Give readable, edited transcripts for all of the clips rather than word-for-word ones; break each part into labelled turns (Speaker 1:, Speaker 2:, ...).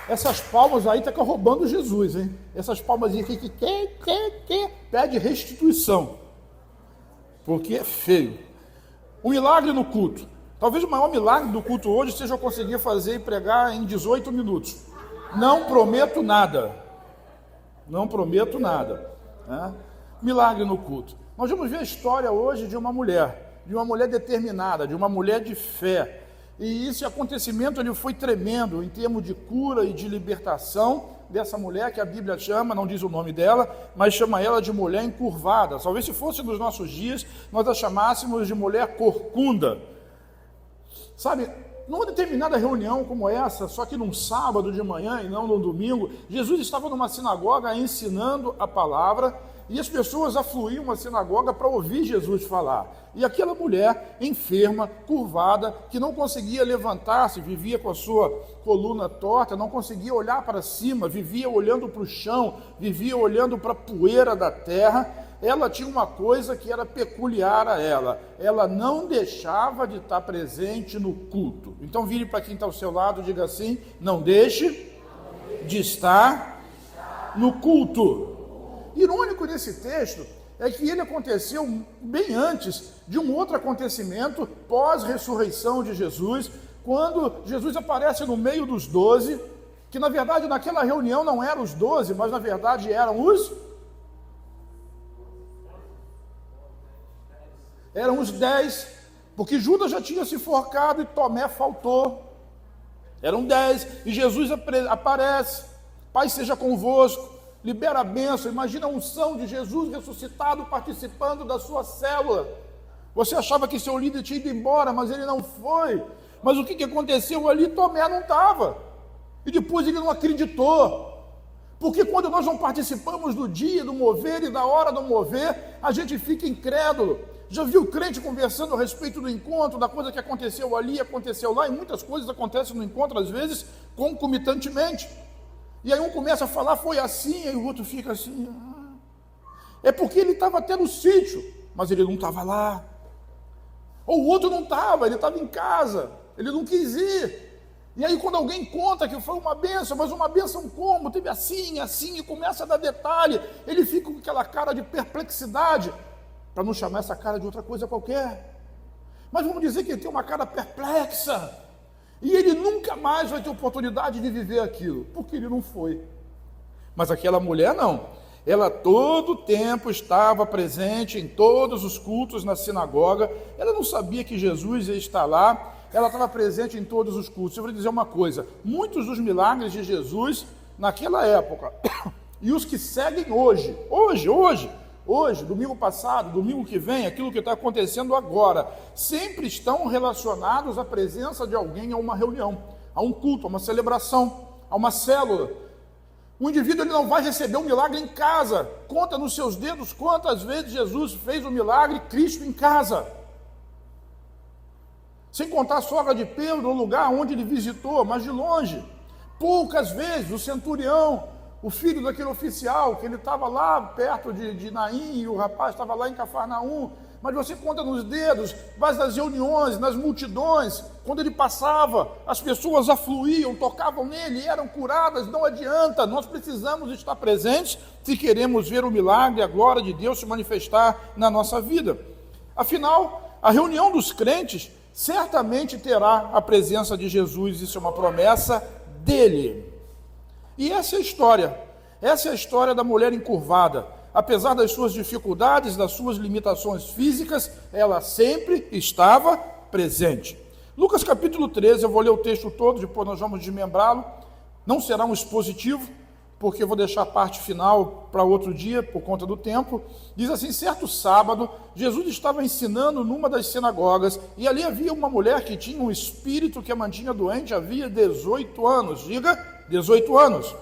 Speaker 1: Essas palmas aí estão roubando Jesus, hein? Essas palmas aqui que pede restituição, porque é feio. O milagre no culto. Talvez o maior milagre do culto hoje seja eu conseguir fazer e pregar em 18 minutos. Não prometo nada. Não prometo nada. Né? Milagre no culto. Nós vamos ver a história hoje de uma mulher determinada, de uma mulher de fé. E esse acontecimento ele foi tremendo em termos de cura e de libertação dessa mulher que a Bíblia chama, não diz o nome dela, mas chama ela de mulher encurvada. Talvez se fosse nos nossos dias, nós a chamássemos de mulher corcunda. Sabe, numa determinada reunião como essa, só que num sábado de manhã e não num domingo, Jesus estava numa sinagoga ensinando a palavra e as pessoas afluíam à sinagoga para ouvir Jesus falar. E aquela mulher enferma, curvada, que não conseguia levantar-se, vivia com a sua coluna torta, não conseguia olhar para cima, vivia olhando para o chão, vivia olhando para a poeira da terra. Ela tinha uma coisa que era peculiar a ela não deixava de estar presente no culto. Então vire para quem está ao seu lado e diga assim: não deixe de estar no culto. Irônico nesse texto é que ele aconteceu bem antes de um outro acontecimento pós-ressurreição de Jesus, quando Jesus aparece no meio dos 12, que na verdade naquela reunião não eram os 12, mas na verdade eram os 10, porque Judas já tinha se enforcado e Tomé faltou. Eram 10, e Jesus aparece: Pai seja convosco, libera a bênção. Imagina a unção de Jesus ressuscitado participando da sua célula. Você achava que seu líder tinha ido embora, mas ele não foi. Mas o que aconteceu ali? Tomé não estava, e depois ele não acreditou. Porque quando nós não participamos do dia, do mover e da hora do mover, a gente fica incrédulo. Já viu crente conversando a respeito do encontro, da coisa que aconteceu ali, aconteceu lá, e muitas coisas acontecem no encontro, às vezes, concomitantemente. E aí um começa a falar, foi assim, aí o outro fica assim. É porque ele estava até no sítio, mas ele não estava lá. Ou o outro não estava, ele estava em casa, ele não quis ir. E aí quando alguém conta que foi uma bênção, mas uma bênção como? Teve assim, e começa a dar detalhe, ele fica com aquela cara de perplexidade, para não chamar essa cara de outra coisa qualquer. Mas vamos dizer que ele tem uma cara perplexa, e ele nunca mais vai ter oportunidade de viver aquilo, porque ele não foi. Mas aquela mulher não, ela todo o tempo estava presente em todos os cultos na sinagoga. Ela não sabia que Jesus ia estar lá, ela estava presente em todos os cultos. Eu vou lhe dizer uma coisa: muitos dos milagres de Jesus naquela época e os que seguem hoje, domingo passado, domingo que vem, aquilo que está acontecendo agora, sempre estão relacionados à presença de alguém a uma reunião, a um culto, a uma celebração, a uma célula. O indivíduo ele não vai receber um milagre em casa. Conta nos seus dedos quantas vezes Jesus fez o milagre Cristo em casa. Sem contar a sogra de Pedro, no lugar onde ele visitou, mas de longe. Poucas vezes o centurião, o filho daquele oficial, que ele estava lá perto de Naim, e o rapaz estava lá em Cafarnaum, mas você conta nos dedos, mas nas reuniões, nas multidões, quando ele passava, as pessoas afluíam, tocavam nele, eram curadas. Não adianta, nós precisamos estar presentes se queremos ver o milagre, a glória de Deus se manifestar na nossa vida. Afinal, a reunião dos crentes certamente terá a presença de Jesus, isso é uma promessa dele. E essa é a história da mulher encurvada. Apesar das suas dificuldades, das suas limitações físicas, ela sempre estava presente. Lucas capítulo 13, eu vou ler o texto todo, depois nós vamos desmembrá-lo. Não será um expositivo, porque eu vou deixar a parte final para outro dia, por conta do tempo. Diz assim: certo sábado, Jesus estava ensinando numa das sinagogas, e ali havia uma mulher que tinha um espírito que a mantinha doente havia 18 anos. Diga, 18 anos.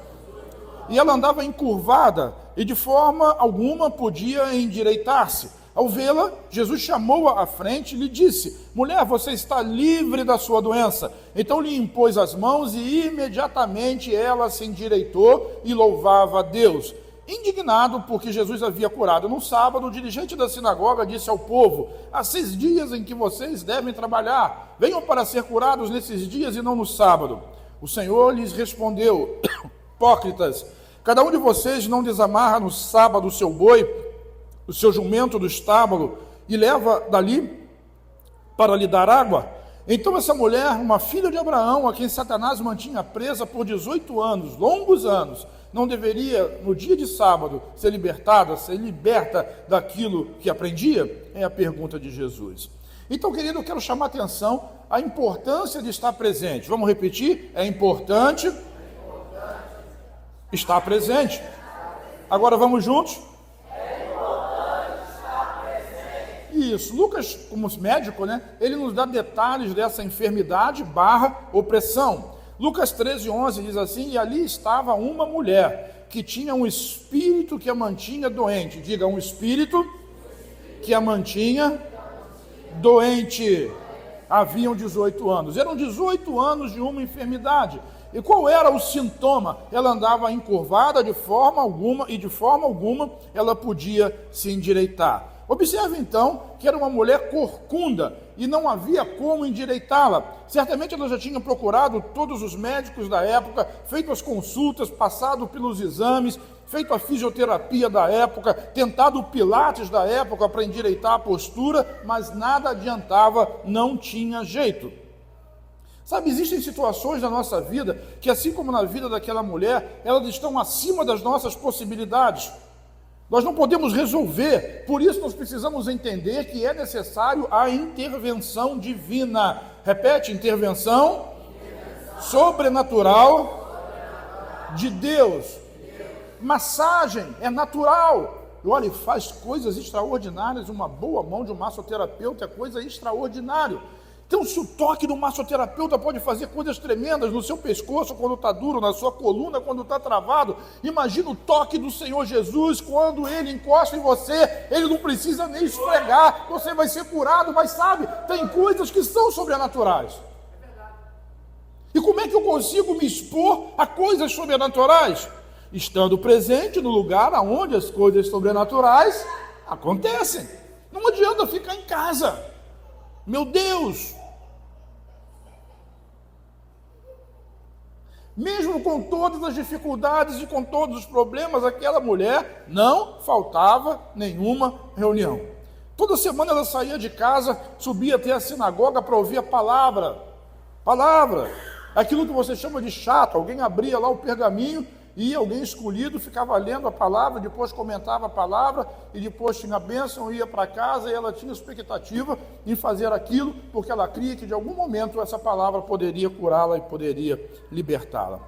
Speaker 1: E ela andava encurvada, e de forma alguma podia endireitar-se. Ao vê-la, Jesus chamou-a à frente e lhe disse: mulher, você está livre da sua doença. Então lhe impôs as mãos e imediatamente ela se endireitou e louvava a Deus. Indignado porque Jesus havia curado no sábado, o dirigente da sinagoga disse ao povo: há 6 dias em que vocês devem trabalhar, venham para ser curados nesses dias e não no sábado. O Senhor lhes respondeu: hipócritas, cada um de vocês não desamarra no sábado o seu boi, o seu jumento do estábulo, e leva dali para lhe dar água? Então essa mulher, uma filha de Abraão, a quem Satanás mantinha presa por 18 anos, longos anos, não deveria, no dia de sábado, ser libertada, ser liberta daquilo que aprendia? É a pergunta de Jesus. Então, querido, eu quero chamar a atenção à importância de estar presente. Vamos repetir? É importante estar presente. Agora vamos juntos? Isso, Lucas, como médico, né, ele nos dá detalhes dessa enfermidade / opressão. Lucas 13:11 diz assim: e ali estava uma mulher que tinha um espírito que a mantinha doente. Diga, um espírito que a mantinha doente. Haviam 18 anos. Eram 18 anos de uma enfermidade. E qual era o sintoma? Ela andava encurvada de forma alguma, e de forma alguma ela podia se endireitar. Observe então que era uma mulher corcunda e não havia como endireitá-la. Certamente ela já tinha procurado todos os médicos da época, feito as consultas, passado pelos exames, feito a fisioterapia da época, tentado o pilates da época para endireitar a postura, mas nada adiantava, não tinha jeito. Sabe, existem situações na nossa vida que, assim como na vida daquela mulher, elas estão acima das nossas possibilidades. Nós não podemos resolver, por isso nós precisamos entender que é necessário a intervenção divina. Repete, intervenção sobrenatural de Deus. Massagem é natural. Olha, faz coisas extraordinárias. Uma boa mão de um massoterapeuta é coisa extraordinária. Então, se o toque do massoterapeuta pode fazer coisas tremendas no seu pescoço quando está duro, na sua coluna quando está travado, imagina o toque do Senhor Jesus quando Ele encosta em você. Ele não precisa nem esfregar, você vai ser curado. Mas sabe, tem coisas que são sobrenaturais. E como é que eu consigo me expor a coisas sobrenaturais? Estando presente no lugar onde as coisas sobrenaturais acontecem. Não adianta ficar em casa. Meu Deus! Mesmo com todas as dificuldades e com todos os problemas, aquela mulher não faltava nenhuma reunião. Toda semana ela saía de casa, subia até a sinagoga para ouvir a palavra. Palavra, aquilo que você chama de chato. Alguém abria lá o pergaminho e alguém escolhido ficava lendo a palavra, depois comentava a palavra, e depois tinha a bênção, ia para casa, e ela tinha expectativa em fazer aquilo, porque ela cria que de algum momento essa palavra poderia curá-la e poderia libertá-la.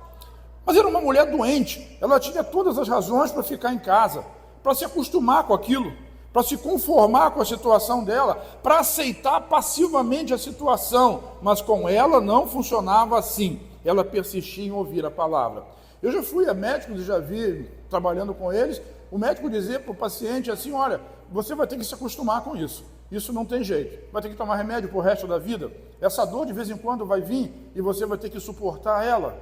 Speaker 1: Mas era uma mulher doente, ela tinha todas as razões para ficar em casa, para se acostumar com aquilo, para se conformar com a situação dela, para aceitar passivamente a situação, mas com ela não funcionava assim, ela persistia em ouvir a palavra. Eu já fui a médicos e já vi, trabalhando com eles, o médico dizer para o paciente assim: olha, você vai ter que se acostumar com isso, isso não tem jeito, vai ter que tomar remédio para o resto da vida, essa dor de vez em quando vai vir e você vai ter que suportar ela.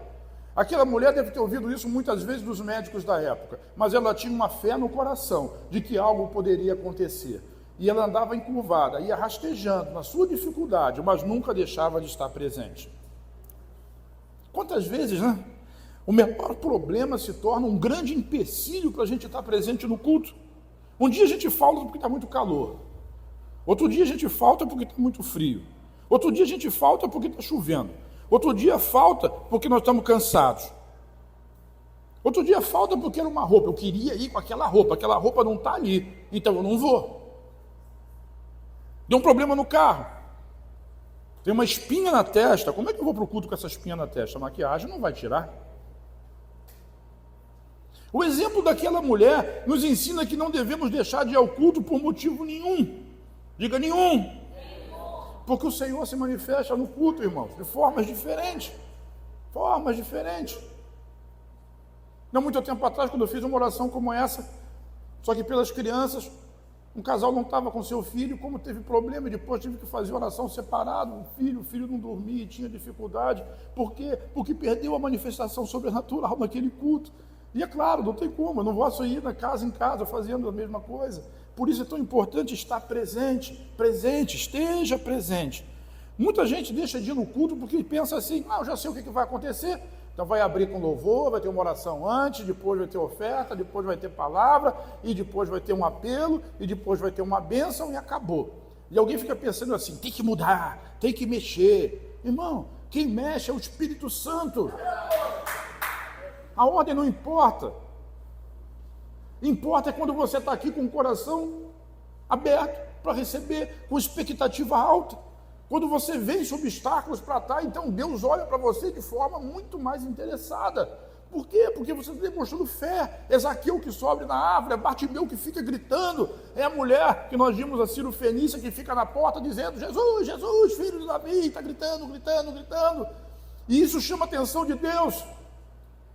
Speaker 1: Aquela mulher deve ter ouvido isso muitas vezes dos médicos da época, mas ela tinha uma fé no coração de que algo poderia acontecer, e ela andava encurvada, ia rastejando na sua dificuldade, mas nunca deixava de estar presente. Quantas vezes, né? O menor problema se torna um grande empecilho para a gente estar presente no culto. Um dia a gente falta porque está muito calor. Outro dia a gente falta porque está muito frio. Outro dia a gente falta porque está chovendo. Outro dia falta porque nós estamos cansados. Outro dia falta porque era uma roupa. Eu queria ir com aquela roupa não está ali, então eu não vou. Deu um problema no carro. Tem uma espinha na testa. Como é que eu vou para o culto com essa espinha na testa? A maquiagem não vai tirar. O exemplo daquela mulher nos ensina que não devemos deixar de ir ao culto por motivo nenhum. Diga nenhum. Porque o Senhor se manifesta no culto, irmãos, de formas diferentes. Formas diferentes. Não muito tempo atrás, quando eu fiz uma oração como essa, só que pelas crianças, um casal não estava com seu filho, como teve problema, e depois tive que fazer oração separado, o filho não dormia e tinha dificuldade. Por quê? Porque perdeu a manifestação sobrenatural naquele culto. E é claro, não tem como, eu não posso ir da casa em casa fazendo a mesma coisa. Por isso é tão importante estar presente, esteja presente. Muita gente deixa de ir no culto porque pensa assim, eu já sei o que vai acontecer. Então vai abrir com louvor, vai ter uma oração antes, depois vai ter oferta, depois vai ter palavra, e depois vai ter um apelo, e depois vai ter uma bênção e acabou. E alguém fica pensando assim, tem que mudar, tem que mexer. Irmão, quem mexe é o Espírito Santo. A ordem não importa. Importa é quando você está aqui com o coração aberto para receber, com expectativa alta. Quando você vence obstáculos para estar, então Deus olha para você de forma muito mais interessada. Por quê? Porque você está demonstrando fé. É Zaqueu que sobe na árvore, é Bartimeu que fica gritando, é a mulher que nós vimos, a Ciro Fenícia, que fica na porta dizendo, Jesus, Jesus, filho de Davi, está gritando, gritando, gritando. E isso chama a atenção de Deus,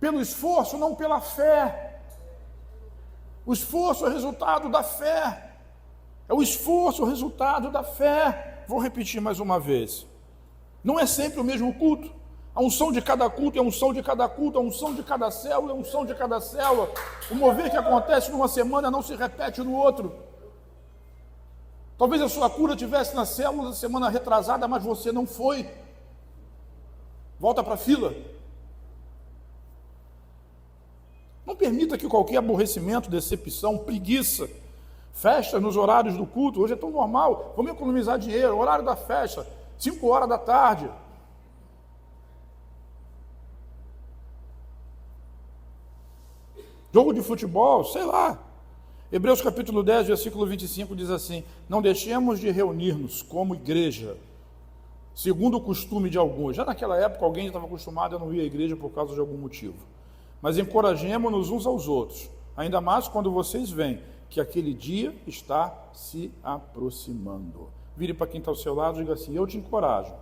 Speaker 1: pelo esforço, não pela fé. O esforço é resultado da fé. É o esforço, o resultado da fé. Vou repetir mais uma vez. Não é sempre o mesmo culto. A unção de cada culto é a unção de cada culto, a unção de cada célula é a unção de cada célula. O mover que acontece numa semana não se repete no outro. Talvez a sua cura estivesse na célula da semana retrasada, mas você não foi. Volta para a fila. Não permita que qualquer aborrecimento, decepção, preguiça, festa nos horários do culto, hoje é tão normal, vamos economizar dinheiro, horário da festa, 5 horas da tarde. Jogo de futebol, sei lá. Hebreus capítulo 10, versículo 25 diz assim, não deixemos de reunir-nos como igreja, segundo o costume de alguns. Já naquela época alguém estava acostumado a não ir à igreja por causa de algum motivo. Mas encorajemo-nos uns aos outros, ainda mais quando vocês veem que aquele dia está se aproximando. Vire para quem está ao seu lado e diga assim, eu te encorajo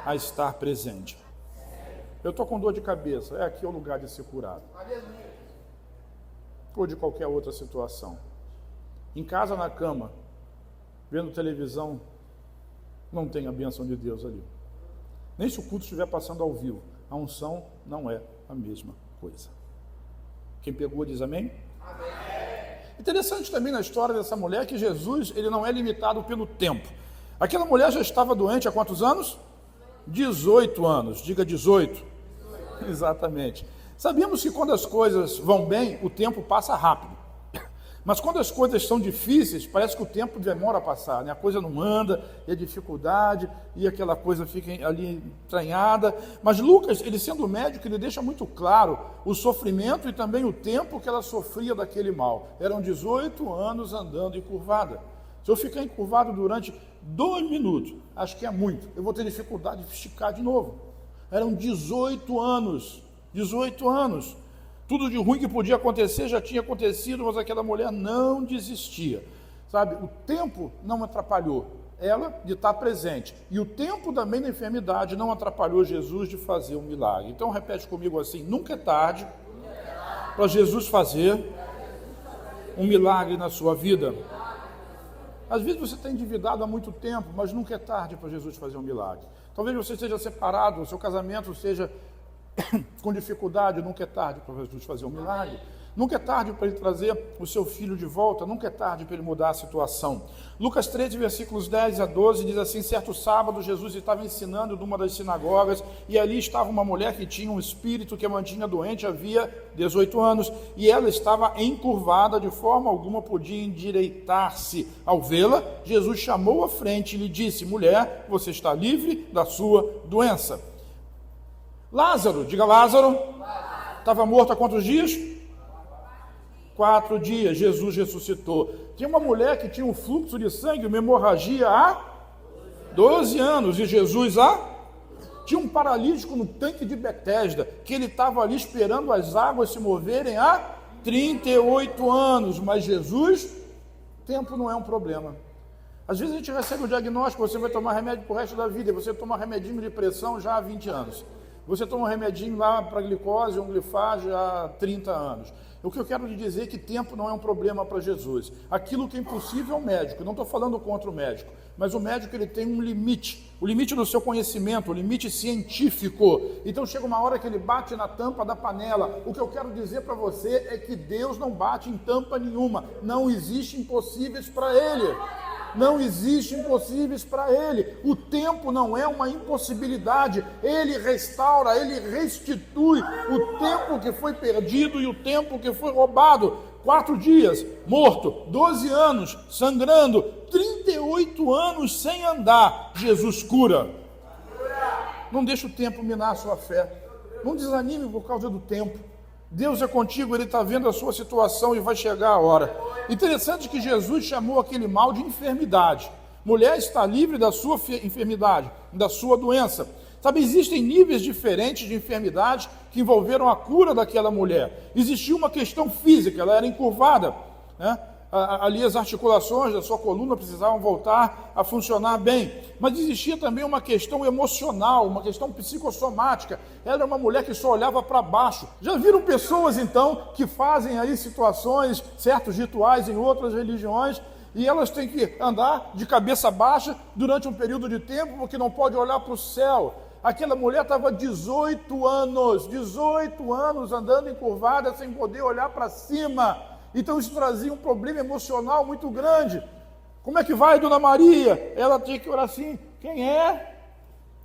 Speaker 1: a estar presente. Eu estou com dor de cabeça, é aqui o lugar de ser curado. Ou de qualquer outra situação. Em casa, na cama, vendo televisão, não tem a bênção de Deus ali. Nem se o culto estiver passando ao vivo. A unção não é a mesma coisa. Quem pegou diz amém? Amém. Interessante também na história dessa mulher que Jesus, ele não é limitado pelo tempo. Aquela mulher já estava doente há quantos anos? 18 anos, diga 18. Exatamente. Sabemos que quando as coisas vão bem, o tempo passa rápido. Mas quando as coisas são difíceis, parece que o tempo demora a passar, né? A coisa não anda, e a dificuldade, e aquela coisa fica ali entranhada. Mas Lucas, ele sendo médico, ele deixa muito claro o sofrimento e também o tempo que ela sofria daquele mal. Eram 18 anos andando encurvada. Se eu ficar encurvado durante 2 minutos, acho que é muito, eu vou ter dificuldade de esticar de novo. Eram 18 anos, 18 anos. Tudo de ruim que podia acontecer já tinha acontecido, mas aquela mulher não desistia. Sabe, o tempo não atrapalhou ela de estar presente. E o tempo também da enfermidade não atrapalhou Jesus de fazer um milagre. Então repete comigo assim, nunca é tarde para Jesus fazer um milagre na sua vida. Às vezes você está endividado há muito tempo, mas nunca é tarde para Jesus fazer um milagre. Talvez você esteja separado, o seu casamento seja com dificuldade, nunca é tarde para Jesus fazer um milagre. Nunca é tarde para ele trazer o seu filho de volta, nunca é tarde para ele mudar a situação. Lucas 13, versículos 10 a 12, diz assim, certo sábado Jesus estava ensinando numa das sinagogas, e ali estava uma mulher que tinha um espírito que a mantinha doente havia 18 anos, e ela estava encurvada, de forma alguma podia endireitar-se. Ao vê-la, Jesus chamou à frente e lhe disse, mulher, você está livre da sua doença. Lázaro, diga Lázaro, estava morto há quantos dias? 4 dias, Jesus ressuscitou. Tinha uma mulher que tinha um fluxo de sangue, uma hemorragia há 12 anos, e Jesus tinha um paralítico no tanque de Betesda, que ele estava ali esperando as águas se moverem há 38 anos, mas Jesus, tempo não é um problema. Às vezes a gente recebe o diagnóstico, você vai tomar remédio para o resto da vida, e você toma remedinho de pressão já há 20 anos. Você toma um remedinho lá para glicose, um glifage há 30 anos. O que eu quero lhe dizer é que tempo não é um problema para Jesus. Aquilo que é impossível é o médico. Eu não estou falando contra o médico, mas o médico ele tem um limite. O limite do seu conhecimento, o limite científico. Então chega uma hora que ele bate na tampa da panela. O que eu quero dizer para você é que Deus não bate em tampa nenhuma. Não existe impossíveis para Ele. Não existe impossíveis para Ele. O tempo não é uma impossibilidade. Ele restaura, Ele restitui o tempo que foi perdido e o tempo que foi roubado. 4 dias, morto, 12 anos, sangrando, 38 anos sem andar, Jesus cura. Não deixe o tempo minar a sua fé. Não desanime por causa do tempo. Deus é contigo, Ele está vendo a sua situação e vai chegar a hora. Interessante que Jesus chamou aquele mal de enfermidade. Mulher está livre da sua enfermidade, da sua doença. Sabe, existem níveis diferentes de enfermidade que envolveram a cura daquela mulher. Existia uma questão física, ela era encurvada, né? Ali as articulações da sua coluna precisavam voltar a funcionar bem. Mas existia também uma questão emocional, uma questão psicossomática. Ela era uma mulher que só olhava para baixo. Já viram pessoas, então, que fazem aí situações, certos rituais em outras religiões, e elas têm que andar de cabeça baixa durante um período de tempo, porque não pode olhar para o céu. Aquela mulher estava 18 anos andando encurvada, sem poder olhar para cima. Então isso trazia um problema emocional muito grande. Como é que vai, Dona Maria? Ela tinha que orar assim, quem é?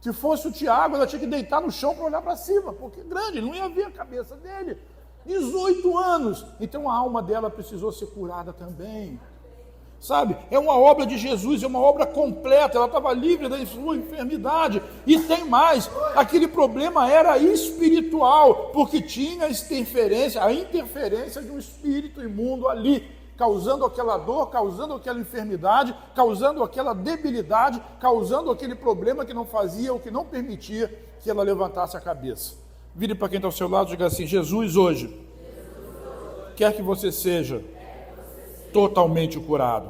Speaker 1: Se fosse o Tiago, ela tinha que deitar no chão para olhar para cima, porque é grande, não ia ver a cabeça dele. 18 anos. Então a alma dela precisou ser curada também. Sabe, é uma obra de Jesus, é uma obra completa, ela estava livre da sua enfermidade. E tem mais, aquele problema era espiritual, porque tinha a interferência de um espírito imundo ali, causando aquela dor, causando aquela enfermidade, causando aquela debilidade, causando aquele problema que não fazia, ou que não permitia que ela levantasse a cabeça. Vire para quem está ao seu lado e diga assim: Jesus hoje quer que você seja totalmente curado,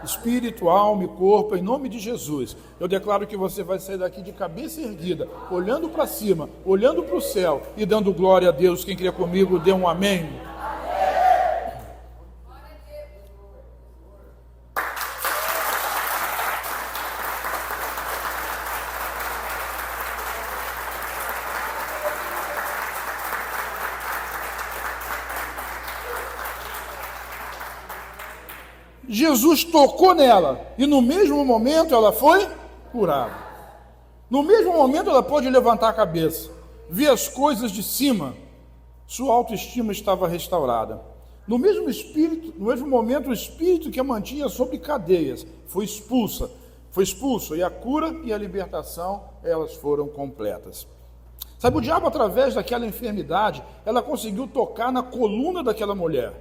Speaker 1: espírito, alma e corpo, em nome de Jesus. Eu declaro que você vai sair daqui de cabeça erguida, olhando para cima, olhando para o céu e dando glória a Deus. Quem crê comigo, dê um amém. Jesus tocou nela e no mesmo momento ela foi curada. No mesmo momento ela pôde levantar a cabeça, ver as coisas de cima, sua autoestima estava restaurada. No mesmo momento o espírito que a mantinha sob cadeias foi expulso, e a cura e a libertação, elas foram completas. Sabe, o diabo, através daquela enfermidade, ela conseguiu tocar na coluna daquela mulher.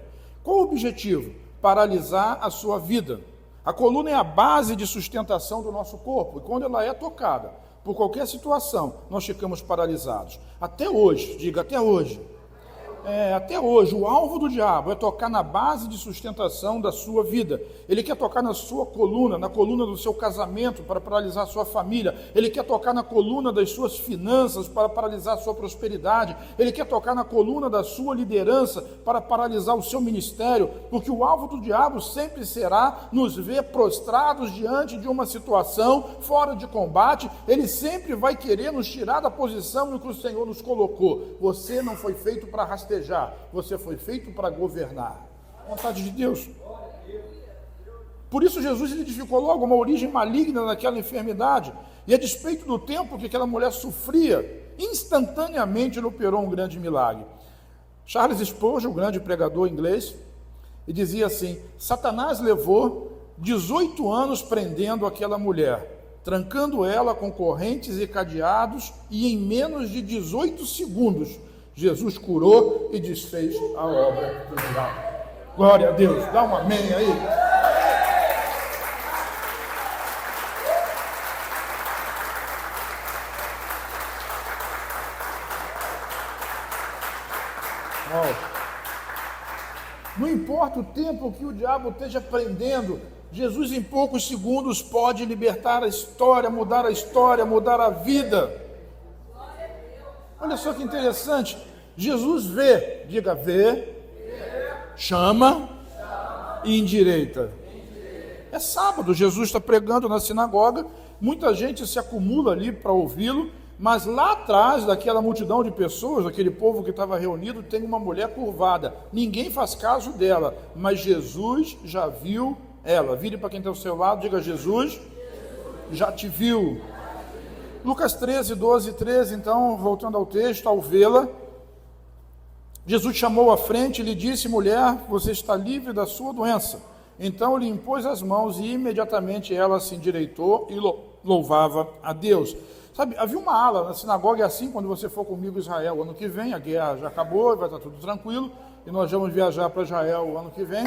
Speaker 1: Qual o objetivo? Paralisar a sua vida. A coluna é a base de sustentação do nosso corpo, e quando ela é tocada por qualquer situação, nós ficamos paralisados. Até hoje, diga até hoje. Até hoje, o alvo do diabo é tocar na base de sustentação da sua vida. Ele quer tocar na sua coluna, na coluna do seu casamento, para paralisar a sua família. Ele quer tocar na coluna das suas finanças, para paralisar a sua prosperidade. Ele quer tocar na coluna da sua liderança, para paralisar o seu ministério, porque o alvo do diabo sempre será nos ver prostrados diante de uma situação fora de combate. Ele sempre vai querer nos tirar da posição no que o Senhor nos colocou. Você não foi feito para rastejar, você foi feito para governar. Vontade de Deus. Por isso Jesus identificou logo uma origem maligna naquela enfermidade, e a despeito do tempo que aquela mulher sofria, instantaneamente ele operou um grande milagre. Charles Spurgeon, o grande pregador inglês, e dizia assim: Satanás levou 18 anos prendendo aquela mulher, trancando ela com correntes e cadeados, e em menos de 18 segundos Jesus curou e desfez a obra do diabo. Glória a Deus, dá um amém aí. Não importa o tempo que o diabo esteja prendendo, Jesus em poucos segundos pode libertar a história, mudar a vida. Olha só que interessante, Jesus vê, diga vê, chama e endireita. É sábado, Jesus está pregando na sinagoga, muita gente se acumula ali para ouvi-lo, mas lá atrás daquela multidão de pessoas, daquele povo que estava reunido, tem uma mulher curvada. Ninguém faz caso dela, mas Jesus já viu ela. Vire para quem está ao seu lado, diga: Jesus já te viu. Lucas 13, 12 e 13, então, voltando ao texto, ao vê-la, Jesus chamou à frente e lhe disse: mulher, você está livre da sua doença. Então lhe impôs as mãos e imediatamente ela se endireitou e louvava a Deus. Sabe, havia uma ala na sinagoga, é assim, quando você for comigo a Israel ano que vem, a guerra já acabou, vai estar tudo tranquilo, e nós vamos viajar para Israel o ano que vem.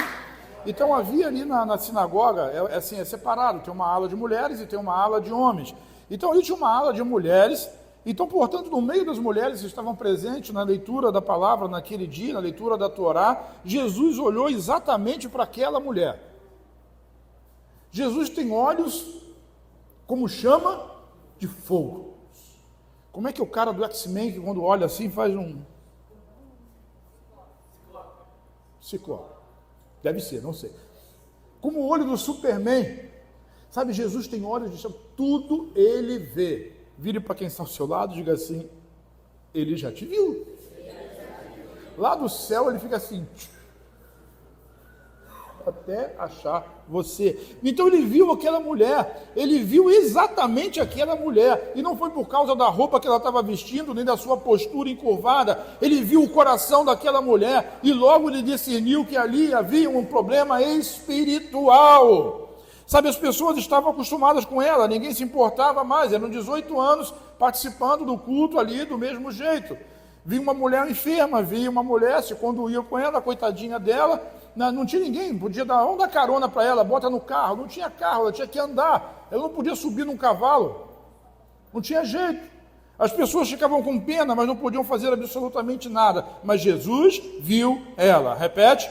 Speaker 1: Então havia ali na sinagoga, é separado, tem uma ala de mulheres e tem uma ala de homens. Então ali tinha uma ala de mulheres, então, portanto, no meio das mulheres que estavam presentes na leitura da palavra naquele dia, na leitura da Torá, Jesus olhou exatamente para aquela mulher. Jesus tem olhos como chama de fogo. Como é que o cara do X-Men, que quando olha assim, faz um... Ciclope. Deve ser, não sei. Como o olho do Superman. Sabe, Jesus tem olhos de chama, tudo ele vê. Vire para quem está ao seu lado e diga assim: ele já te viu. Lá do céu ele fica assim, até achar você. Então ele viu aquela mulher, ele viu exatamente aquela mulher, e não foi por causa da roupa que ela estava vestindo, nem da sua postura encurvada. Ele viu o coração daquela mulher, e logo ele discerniu que ali havia um problema espiritual. Sabe, as pessoas estavam acostumadas com ela, ninguém se importava mais, eram 18 anos participando do culto ali do mesmo jeito. Vi uma mulher enferma, vi uma mulher, se conduía com ela, coitadinha dela, não tinha ninguém, podia vamos dar carona para ela, bota no carro, não tinha carro, ela tinha que andar, ela não podia subir num cavalo, não tinha jeito. As pessoas ficavam com pena, mas não podiam fazer absolutamente nada, mas Jesus viu ela. Repete.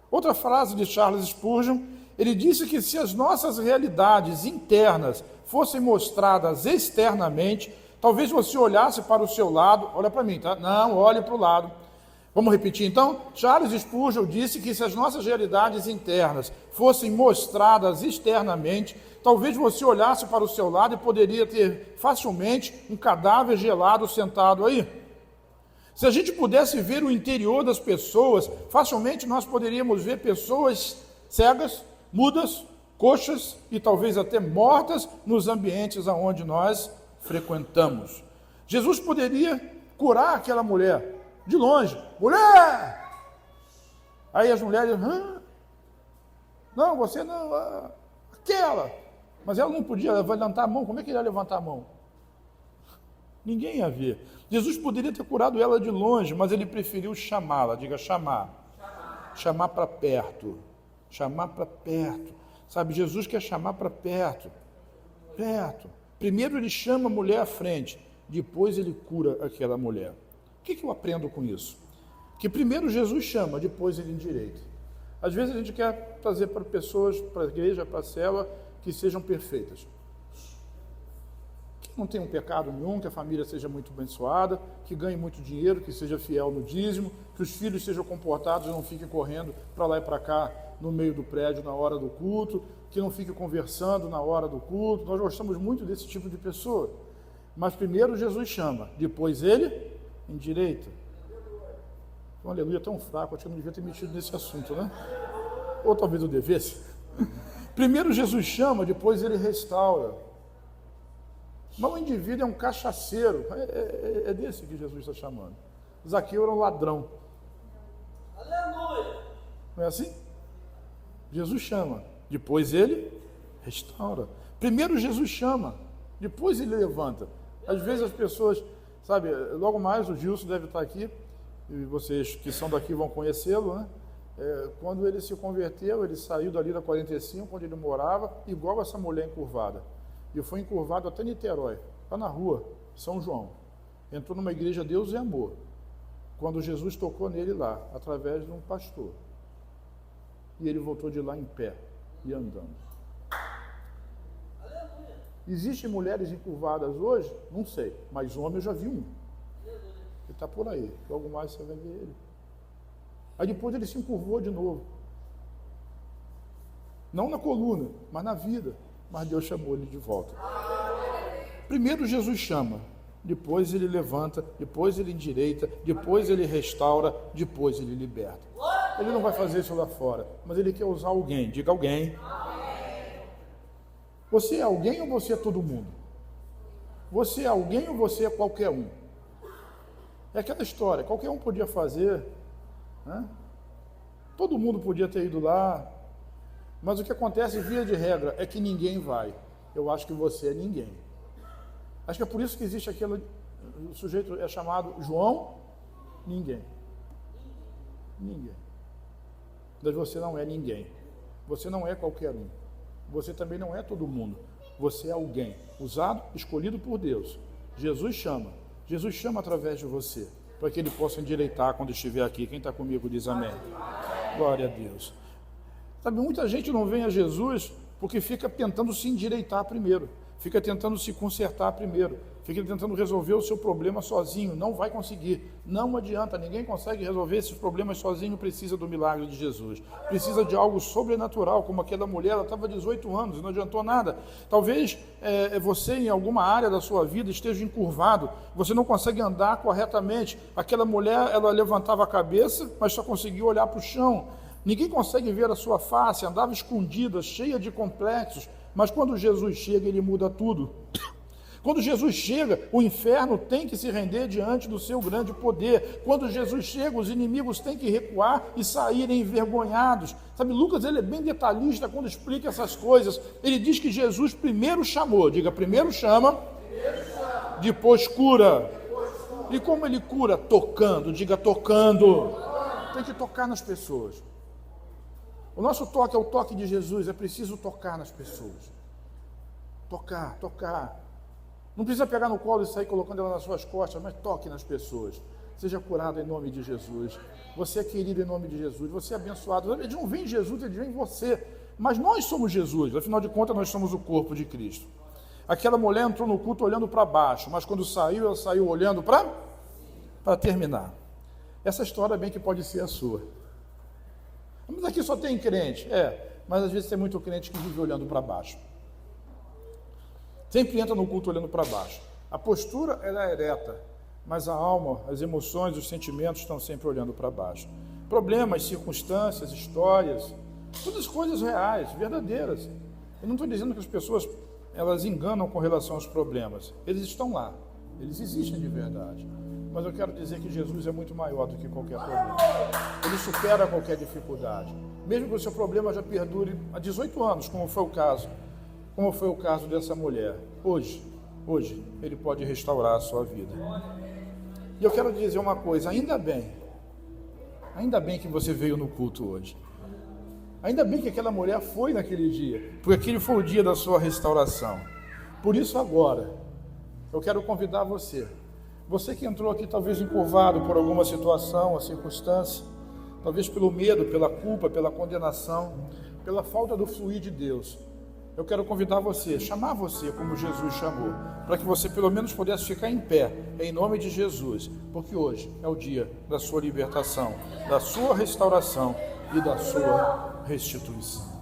Speaker 1: Outra frase de Charles Spurgeon, ele disse que se as nossas realidades internas fossem mostradas externamente, talvez você olhasse para o seu lado, olha para mim, tá? Não, olhe para o lado. Vamos repetir então? Charles Spurgeon disse que se as nossas realidades internas fossem mostradas externamente, talvez você olhasse para o seu lado e poderia ter facilmente um cadáver gelado sentado aí. Se a gente pudesse ver o interior das pessoas, facilmente nós poderíamos ver pessoas cegas, mudas, coxas e talvez até mortas nos ambientes aonde nós frequentamos. Jesus poderia curar aquela mulher de longe. Mulher! Aí as mulheres, não, você não, aquela. Mas ela não podia levantar a mão, como é que ele ia levantar a mão? Ninguém ia ver. Jesus poderia ter curado ela de longe, mas ele preferiu chamá-la. Diga, chamar. Chamar para perto. Chamar para perto. Sabe, Jesus quer chamar para perto. Perto. Primeiro ele chama a mulher à frente, depois ele cura aquela mulher. O que eu aprendo com isso? Que primeiro Jesus chama, depois ele endireita. Às vezes a gente quer trazer para pessoas, para a igreja, para a célula, que sejam perfeitas. Que não tenham pecado nenhum, que a família seja muito abençoada, que ganhe muito dinheiro, que seja fiel no dízimo, que os filhos sejam comportados e não fiquem correndo para lá e para cá no meio do prédio na hora do culto, que não fiquem conversando na hora do culto. Nós gostamos muito desse tipo de pessoa. Mas primeiro Jesus chama, depois ele endireita. Um aleluia tão fraco, acho que eu não devia ter metido nesse assunto, né? Ou talvez eu devesse. Primeiro Jesus chama, depois ele restaura. Mas o indivíduo é um cachaceiro, é desse que Jesus está chamando. Zaqueu era um ladrão. Aleluia! Não é assim? Jesus chama, depois ele restaura. Primeiro Jesus chama, depois ele levanta. Às vezes as pessoas, sabe, logo mais o Gilson deve estar aqui, e vocês que são daqui vão conhecê-lo, né? Quando ele se converteu, ele saiu dali da 45, onde ele morava, igual essa mulher encurvada. E foi encurvado até Niterói, lá na rua, São João. Entrou numa igreja Deus e Amor, quando Jesus tocou nele lá, através de um pastor. E ele voltou de lá em pé e andando. Existem mulheres encurvadas hoje? Não sei, mas homem eu já vi um. Ele está por aí, logo mais você vai ver ele. Aí depois ele se encurvou de novo. Não na coluna, mas na vida. Mas Deus chamou ele de volta. Primeiro Jesus chama, depois ele levanta, depois ele endireita, depois ele restaura, depois ele liberta. Ele não vai fazer isso lá fora, mas ele quer usar alguém. Diga alguém. Você é alguém ou você é todo mundo? Você é alguém ou você é qualquer um? É aquela história, qualquer um podia fazer, né? Todo mundo podia ter ido lá, mas o que acontece, via de regra, é que ninguém vai. Eu acho que você é ninguém. Acho que é por isso que existe aquele, o sujeito é chamado João Ninguém. Ninguém. Mas você não é ninguém. Você não é qualquer um. Você também não é todo mundo. Você é alguém usado, escolhido por Deus. Jesus chama através de você, para que Ele possa endireitar quando estiver aqui. Quem está comigo diz amém. Glória a Deus. Sabe, muita gente não vem a Jesus porque fica tentando se endireitar primeiro, fica tentando se consertar primeiro, fica tentando resolver o seu problema sozinho. Não vai conseguir, não adianta, ninguém consegue resolver esses problemas sozinho. Precisa do milagre de Jesus, precisa de algo sobrenatural, como aquela mulher. Ela estava 18 anos e não adiantou nada. Talvez você em alguma área da sua vida esteja encurvado, você não consegue andar corretamente. Aquela mulher, ela levantava a cabeça, mas só conseguia olhar para o chão. Ninguém consegue ver a sua face, andava escondida, cheia de complexos, mas quando Jesus chega, Ele muda tudo. Quando Jesus chega, o inferno tem que se render diante do seu grande poder. Quando Jesus chega, os inimigos têm que recuar e saírem envergonhados. Sabe, Lucas, ele é bem detalhista quando explica essas coisas. Ele diz que Jesus primeiro chamou, diga, primeiro chama, depois cura. E como Ele cura? Tocando, diga, tocando. Tem que tocar nas pessoas. O nosso toque é o toque de Jesus, é preciso tocar nas pessoas. Tocar, tocar. Não precisa pegar no colo e sair colocando ela nas suas costas, mas toque nas pessoas. Seja curado em nome de Jesus. Você é querido em nome de Jesus, você é abençoado. Eles não vêm em Jesus, eles vêm em você. Mas nós somos Jesus, afinal de contas nós somos o corpo de Cristo. Aquela mulher entrou no culto olhando para baixo, mas quando saiu, ela saiu olhando para terminar. Essa história bem que pode ser a sua. Mas aqui só tem crente. Mas às vezes tem muito crente que vive olhando para baixo. Sempre entra no culto olhando para baixo. A postura ela é ereta, mas a alma, as emoções, os sentimentos estão sempre olhando para baixo. Problemas, circunstâncias, histórias, todas coisas reais, verdadeiras. Eu não estou dizendo que as pessoas elas enganam com relação aos problemas. Eles estão lá, eles existem de verdade. Mas eu quero dizer que Jesus é muito maior do que qualquer problema. Ele supera qualquer dificuldade. Mesmo que o seu problema já perdure há 18 anos, como foi o caso dessa mulher. Hoje, Ele pode restaurar a sua vida. E eu quero dizer uma coisa, ainda bem que você veio no culto hoje. Ainda bem que aquela mulher foi naquele dia, porque aquele foi o dia da sua restauração. Por isso agora, eu quero convidar você que entrou aqui talvez encurvado por alguma situação ou circunstância, talvez pelo medo, pela culpa, pela condenação, pela falta do fluir de Deus. Eu quero convidar você, chamar você como Jesus chamou, para que você pelo menos pudesse ficar em pé, em nome de Jesus, porque hoje é o dia da sua libertação, da sua restauração e da sua restituição.